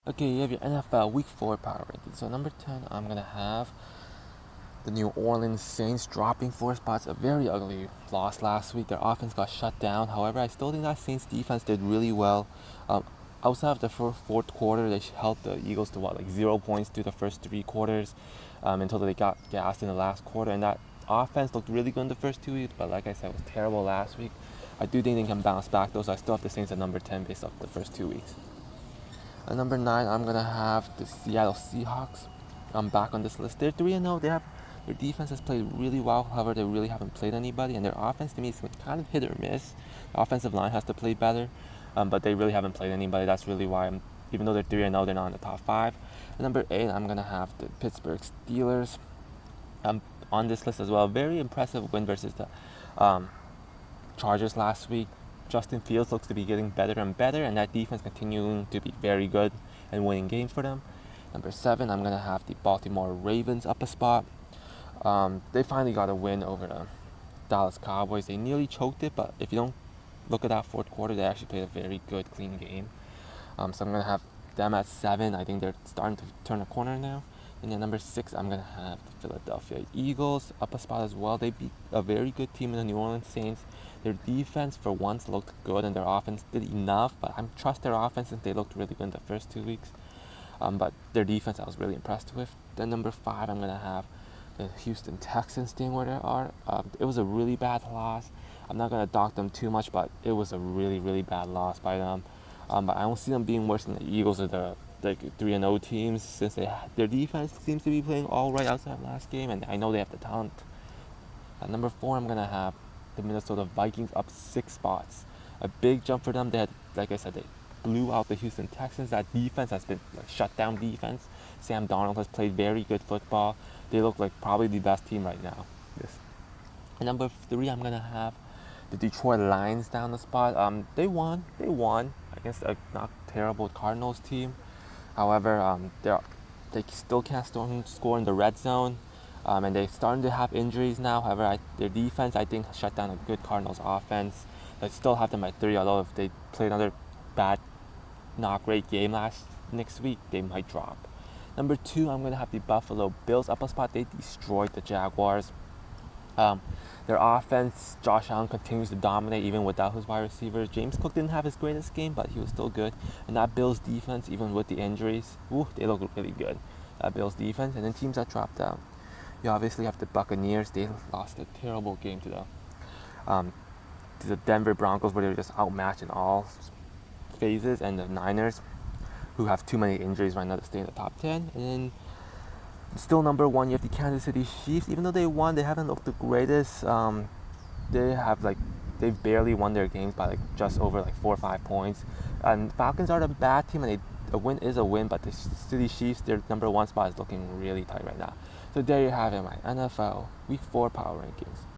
Okay, you have your NFL Week 4 power rankings. So number 10, I'm going to have the New Orleans Saints dropping 4 spots. A very ugly loss last week. Their offense got shut down. However, I still think that Saints defense did really well. Outside of the fourth quarter, they held the Eagles to like 0 points through the first 3 quarters until they got gassed in the last quarter. And that offense looked really good in the first 2 weeks, but like I said, it was terrible last week. I do think they can bounce back though, so I still have the Saints at number 10 based off the first 2 weeks. At number 9, I'm gonna have the Seattle Seahawks. I'm back on this list. They're 3-0. Their defense has played really well. However, they really haven't played anybody, and their offense to me is kind of hit or miss. The offensive line has to play better, but they really haven't played anybody. That's really why even though they're 3-0, they're not in the top five. At number 8, I'm gonna have the Pittsburgh Steelers. On this list as well. Very impressive win versus the Chargers last week. Justin Fields looks to be getting better and better, and that defense continuing to be very good and winning games for them. Number 7, I'm going to have the Baltimore Ravens up a spot. They finally got a win over the Dallas Cowboys. They nearly choked it, but if you don't look at that fourth quarter, they actually played a very good, clean game. So I'm going to have them at 7. I think they're starting to turn a corner now. And then number 6, I'm going to have the Philadelphia Eagles up a spot as well. They beat a very good team in the New Orleans Saints. Their defense for once looked good, and their offense did enough, but I trust their offense since they looked really good in the first 2 weeks. But their defense I was really impressed with. Then number 5, I'm going to have the Houston Texans staying where they are. It was a really bad loss. I'm not going to dock them too much, but it was a really, really bad loss by them. But I don't see them being worse than the Eagles or the 3-0 teams, since their defense seems to be playing all right outside of last game, and I know they have the talent. At number 4, I'm going to have the Minnesota Vikings up 6 spots. A big jump for them. They had, like I said, they blew out the Houston Texans. That defense has been shut down defense. Sam Darnold has played very good football. They look like probably the best team right now. Yes. At number 3, I'm going to have the Detroit Lions down the spot. They won against a not terrible Cardinals team. However, they still can't score in the red zone, and they're starting to have injuries now. However, their defense, I think, shut down a good Cardinals offense. I still have them at 3, although if they play another bad, not great game next week, they might drop. Number 2, I'm going to have the Buffalo Bills up a spot. They destroyed the Jaguars. Their offense, Josh Allen continues to dominate even without his wide receivers. James Cook didn't have his greatest game, but he was still good. And that Bills defense, even with the injuries, they look really good. That Bills defense. And then teams that dropped out. You obviously have the Buccaneers. They lost a terrible game to the Denver Broncos, where they were just outmatched in all phases. And the Niners, who have too many injuries right now to stay in the top 10. And then still number 1, you have the Kansas City Chiefs. Even though they won, they haven't looked the greatest. They've barely won their games by just over 4 or 5 points. And Falcons are the bad team, and a win is a win. But the City Chiefs, their number 1 spot is looking really tight right now. So there you have it, my NFL Week 4 power rankings.